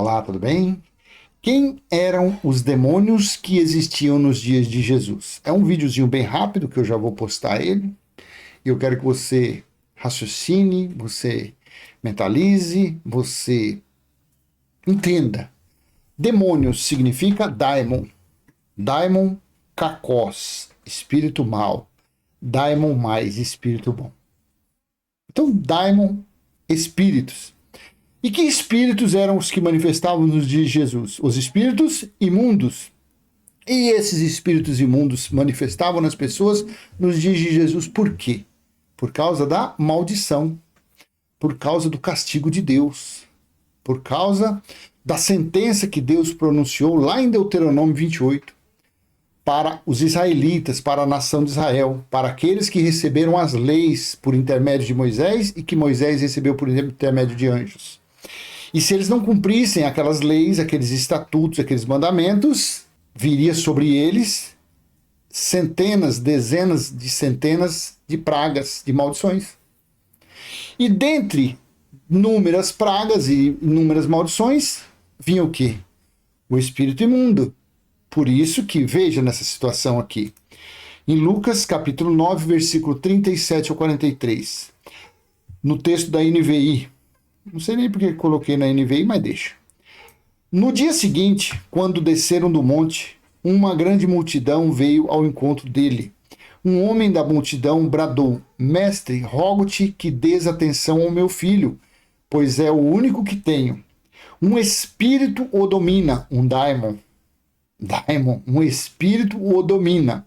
Olá, tudo bem? Quem eram os demônios que existiam nos dias de Jesus? É um videozinho bem rápido que eu já vou postar ele. E eu quero que você raciocine, você mentalize, você entenda. Demônios significa daimon. Daimon, kakos, espírito mal. Daimon mais, espírito bom. Então, daimon, espíritos. E que espíritos eram os que manifestavam nos dias de Jesus? Os espíritos imundos. E esses espíritos imundos manifestavam nas pessoas nos dias de Jesus por quê? Por causa da maldição, por causa do castigo de Deus, por causa da sentença que Deus pronunciou lá em Deuteronômio 28 para os israelitas, para a nação de Israel, para aqueles que receberam as leis por intermédio de Moisés e que Moisés recebeu por intermédio de anjos. E se eles não cumprissem aquelas leis, aqueles estatutos, aqueles mandamentos, viria sobre eles centenas, dezenas de centenas de pragas, de maldições. E dentre inúmeras pragas e inúmeras maldições, vinha o quê? O espírito imundo. Por isso que, veja nessa situação aqui, em Lucas capítulo 9, versículo 37 ao 43, no texto da NVI, não sei nem porque coloquei na NVI, mas deixa. No dia seguinte, quando desceram do monte, uma grande multidão veio ao encontro dele. Um homem da multidão bradou: Mestre, rogo-te que dês atenção ao meu filho, pois é o único que tenho. Um espírito o domina, um daimon. Um espírito o domina.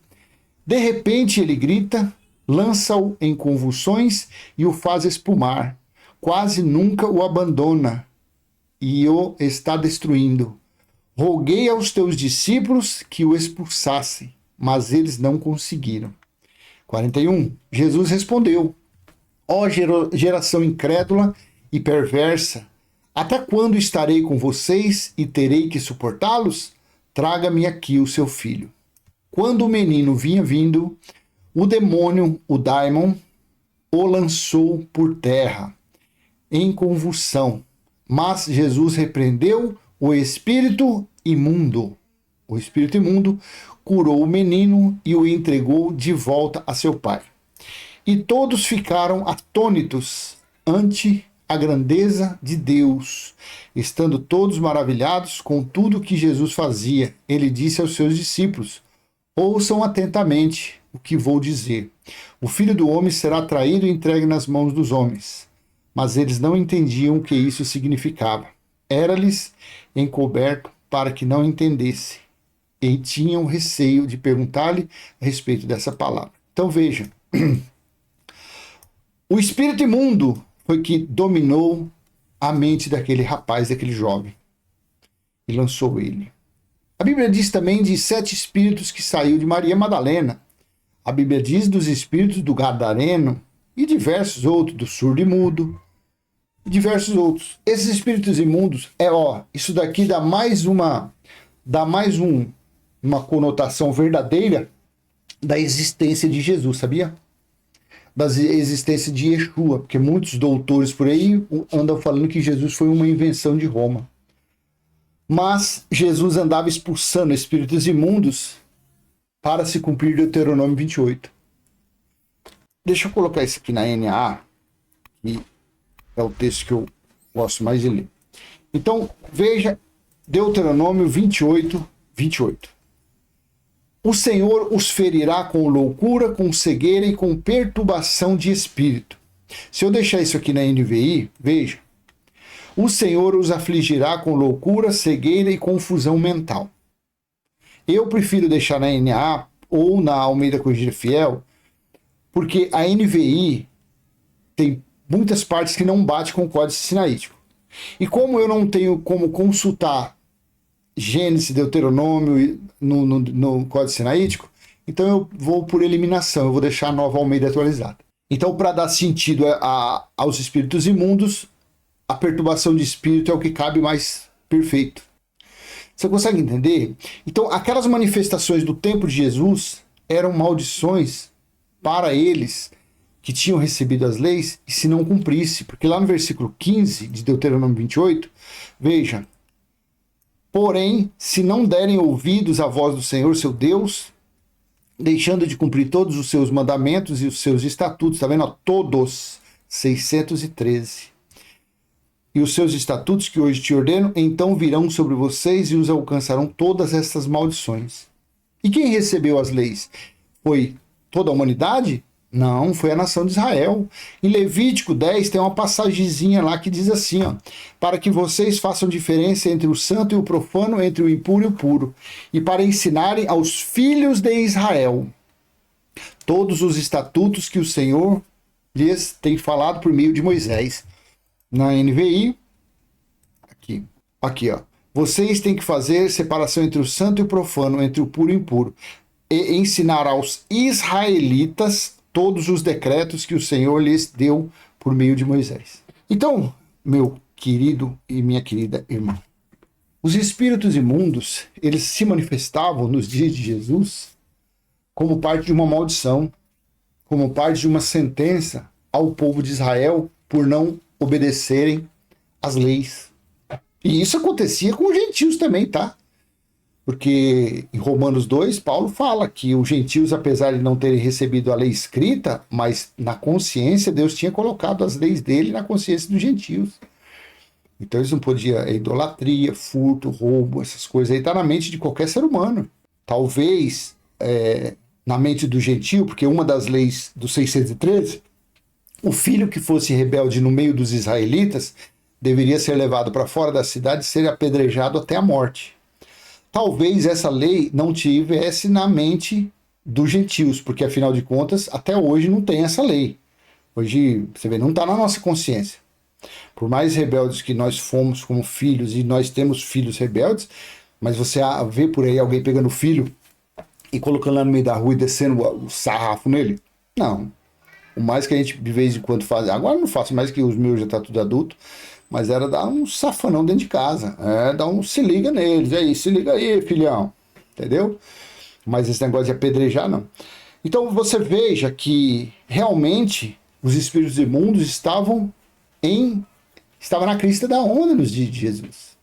De repente ele grita, lança-o em convulsões e o faz espumar. Quase nunca o abandona e o está destruindo. Roguei aos teus discípulos que o expulsassem, mas eles não conseguiram. 41. Jesus respondeu: Ó geração incrédula e perversa, até quando estarei com vocês e terei que suportá-los? Traga-me aqui o seu filho. Quando o menino vinha vindo, o demônio, o daimon, o lançou por terra, em convulsão. Mas Jesus repreendeu o espírito imundo. O espírito imundo curou o menino e o entregou de volta a seu pai. E todos ficaram atônitos ante a grandeza de Deus, estando todos maravilhados com tudo que Jesus fazia. Ele disse aos seus discípulos: Ouçam atentamente o que vou dizer. O Filho do Homem será traído e entregue nas mãos dos homens. Mas eles não entendiam o que isso significava. Era-lhes encoberto para que não entendesse. E tinham receio de perguntar-lhe a respeito dessa palavra. Então veja, o espírito imundo foi que dominou a mente daquele rapaz, daquele jovem, e lançou ele. A Bíblia diz também de 7 espíritos que saiu de Maria Madalena. A Bíblia diz dos espíritos do Gadareno e diversos outros, do surdo e mudo, e diversos outros. Esses espíritos imundos, isso daqui dá mais uma conotação verdadeira da existência de Jesus, sabia? Da existência de Yeshua, porque muitos doutores por aí andam falando que Jesus foi uma invenção de Roma. Mas Jesus andava expulsando espíritos imundos para se cumprir Deuteronômio 28. Deixa eu colocar isso aqui na NA, que é o texto que eu gosto mais de ler. Então, veja Deuteronômio 28, 28. O Senhor os ferirá com loucura, com cegueira e com perturbação de espírito. Se eu deixar isso aqui na NVI, veja. O Senhor os afligirá com loucura, cegueira e confusão mental. Eu prefiro deixar na NA ou na Almeida Corrigida Fiel, porque a NVI tem muitas partes que não bate com o Códice Sinaítico. E como eu não tenho como consultar Gênesis, Deuteronômio no Códice Sinaítico, então eu vou por eliminação, eu vou deixar a Nova Almeida atualizada. Então, para dar sentido aos espíritos imundos, a perturbação de espírito é o que cabe mais perfeito. Você consegue entender? Então, aquelas manifestações do tempo de Jesus eram maldições para eles que tinham recebido as leis e se não cumprisse. Porque lá no versículo 15 de Deuteronômio 28, veja, Porém, se não derem ouvidos à voz do Senhor, seu Deus, deixando de cumprir todos os seus mandamentos e os seus estatutos, tá vendo? Todos, 613. E os seus estatutos que hoje te ordeno, então virão sobre vocês e os alcançarão todas essas maldições. E quem recebeu as leis? Foi toda a humanidade? Não, foi a nação de Israel. Em Levítico 10 tem uma passagenzinha lá que diz assim, ó, para que vocês façam diferença entre o santo e o profano, entre o impuro e o puro, e para ensinarem aos filhos de Israel todos os estatutos que o Senhor lhes tem falado por meio de Moisés. Na NVI, aqui, ó. Vocês têm que fazer separação entre o santo e o profano, entre o puro e o impuro, e ensinar aos israelitas todos os decretos que o Senhor lhes deu por meio de Moisés. Então, meu querido e minha querida irmã, os espíritos imundos, eles se manifestavam nos dias de Jesus como parte de uma maldição, como parte de uma sentença ao povo de Israel por não obedecerem às leis. E isso acontecia com os gentios também, tá? Porque em Romanos 2, Paulo fala que os gentios, apesar de não terem recebido a lei escrita, mas na consciência, Deus tinha colocado as leis dele na consciência dos gentios. Então eles não podiam, idolatria, furto, roubo, essas coisas aí, tá na mente de qualquer ser humano. Talvez na mente do gentio, porque uma das leis do 613, o filho que fosse rebelde no meio dos israelitas deveria ser levado para fora da cidade e ser apedrejado até a morte. Talvez essa lei não tivesse na mente dos gentios, porque afinal de contas, até hoje não tem essa lei. Hoje, você vê, não está na nossa consciência. Por mais rebeldes que nós fomos como filhos, e nós temos filhos rebeldes, mas você vê por aí alguém pegando o filho e colocando lá no meio da rua e descendo o sarrafo nele? Não. O mais que a gente de vez em quando faz, agora não faço mais que os meus já tá tudo adulto, mas era dar um safanão dentro de casa, dar um se liga neles, aí, se liga aí, filhão, entendeu? Mas esse negócio de apedrejar, não. Então você veja que realmente os espíritos imundos estavam na crista da onda nos dias de Jesus.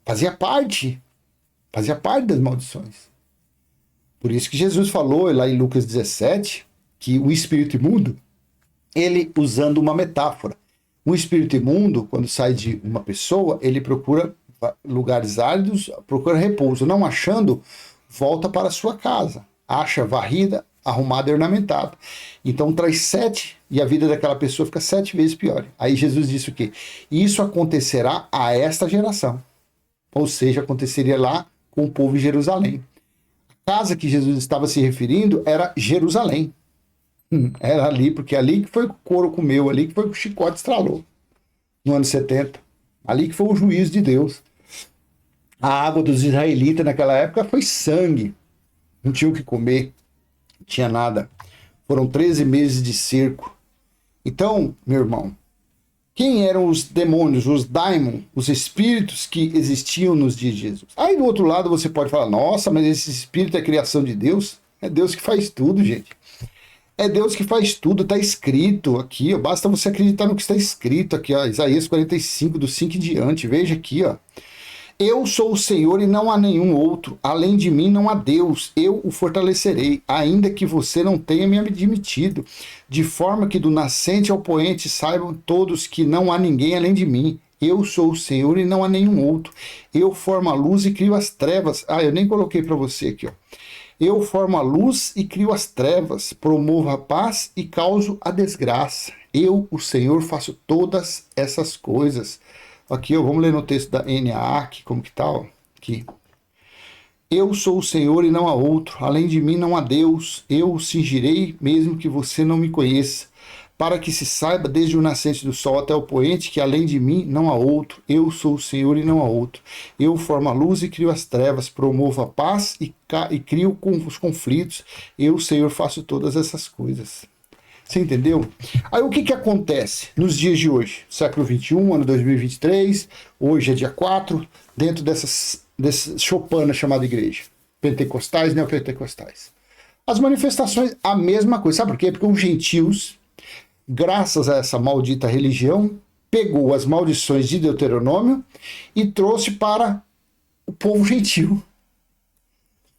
Fazia parte das maldições. Por isso que Jesus falou lá em Lucas 17, que o espírito imundo, ele usando uma metáfora. Um espírito imundo, quando sai de uma pessoa, ele procura lugares áridos, procura repouso. Não achando, volta para a sua casa. Acha varrida, arrumada e ornamentada. Então traz 7 e a vida daquela pessoa fica 7 vezes pior. Aí Jesus disse o quê? Isso acontecerá a esta geração. Ou seja, aconteceria lá com o povo em Jerusalém. A casa que Jesus estava se referindo era Jerusalém. Era ali, porque ali que foi que o couro comeu, ali que foi que o chicote estralou, no ano 70. Ali que foi o juízo de Deus. A água dos israelitas naquela época foi sangue. Não tinha o que comer, não tinha nada. Foram 13 meses de cerco. Então, meu irmão, quem eram os demônios, os daimon, os espíritos que existiam nos dias de Jesus? Aí do outro lado você pode falar, nossa, mas esse espírito é criação de Deus? É Deus que faz tudo, gente. É Deus que faz tudo, está escrito aqui, ó, basta você acreditar no que está escrito aqui, ó, Isaías 45, do 5 em diante, veja aqui, ó. Eu sou o Senhor e não há nenhum outro, além de mim não há Deus, eu o fortalecerei, ainda que você não tenha me admitido, de forma que do nascente ao poente saibam todos que não há ninguém além de mim. Eu sou o Senhor e não há nenhum outro, eu formo a luz e crio as trevas. Eu nem coloquei para você aqui, ó. Eu formo a luz e crio as trevas, promovo a paz e causo a desgraça. Eu, o Senhor, faço todas essas coisas. Aqui, ó, vamos ler no texto da NAAC, como que tá, ó, aqui. Eu sou o Senhor e não há outro, além de mim não há Deus. Eu o cingirei, mesmo que você não me conheça, para que se saiba desde o nascente do sol até o poente que além de mim não há outro. Eu sou o Senhor e não há outro. Eu formo a luz e crio as trevas, promovo a paz e crio os conflitos. Eu, o Senhor, faço todas essas coisas. Você entendeu? Aí o que acontece nos dias de hoje? Século 21, ano 2023, hoje é dia 4, dentro dessa chopana chamada igreja. Pentecostais, neopentecostais. As manifestações, a mesma coisa. Sabe por quê? Porque os gentios, graças a essa maldita religião, pegou as maldições de Deuteronômio e trouxe para o povo gentil.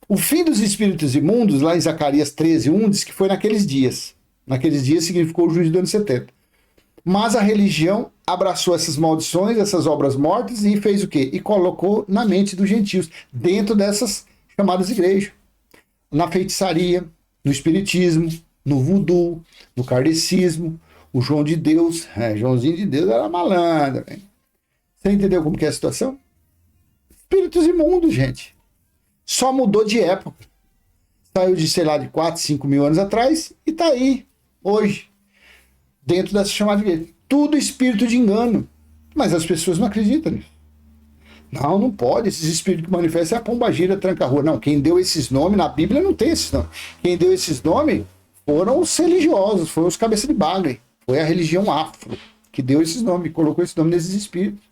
O fim dos espíritos imundos, lá em Zacarias 13:1, diz que foi naqueles dias. Naqueles dias significou o juízo do ano 70. Mas a religião abraçou essas maldições, essas obras mortas, e fez o quê? E colocou na mente dos gentios, dentro dessas chamadas igrejas. Na feitiçaria, no espiritismo, no voodoo, no kardecismo, o João de Deus. Joãozinho de Deus era malandro. Hein? Você entendeu como que é a situação? Espíritos imundos, gente. Só mudou de época. Saiu de, sei lá, de 4, 5 mil anos atrás e tá aí, hoje, dentro dessa chamada de igreja. Tudo espírito de engano. Mas as pessoas não acreditam nisso. Não, não pode. Esses espíritos que manifestam é a pombagira, tranca-rua. Não, quem deu esses nomes, na Bíblia não tem esses nomes. Quem deu esses nomes foram os religiosos, foram os cabeças de bagre. Foi a religião afro que deu esses nomes, colocou esse nome nesses espíritos.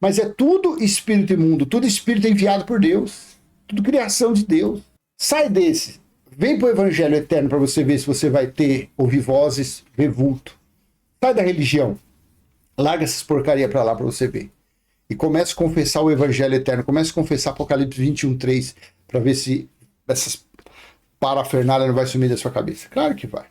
Mas é tudo espírito imundo, tudo espírito enviado por Deus. Tudo criação de Deus. Sai desse. Vem pro evangelho eterno para você ver se você vai ouvir vozes, ver vulto. Sai da religião. Larga essas porcaria para lá para você ver. E comece a confessar o evangelho eterno. Comece a confessar Apocalipse 21:3 para ver se essas parafernálias não vai sumir da sua cabeça. Claro que vai.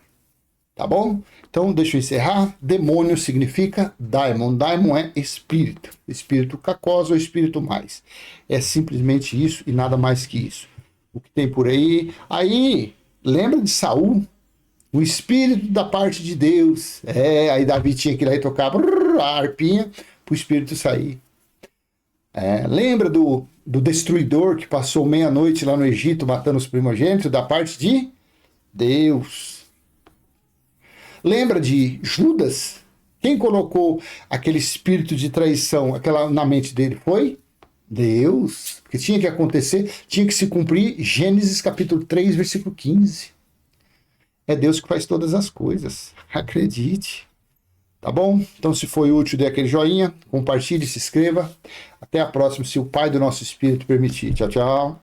Tá bom? Então, deixa eu encerrar. Demônio significa daimon. Daimon é espírito. Espírito cacoso ou espírito mais. É simplesmente isso e nada mais que isso. O que tem por aí. Aí, lembra de Saul? O espírito da parte de Deus. Aí Davi tinha que ir lá e tocar a harpinha para o espírito sair. Lembra do destruidor que passou meia-noite lá no Egito matando os primogênitos da parte de Deus. Lembra de Judas? Quem colocou aquele espírito de traição na mente dele? Foi Deus. Porque tinha que acontecer, tinha que se cumprir Gênesis capítulo 3, versículo 15. É Deus que faz todas as coisas. Acredite. Tá bom? Então, se foi útil, dê aquele joinha, compartilhe, se inscreva. Até a próxima, se o Pai do nosso Espírito permitir. Tchau, tchau.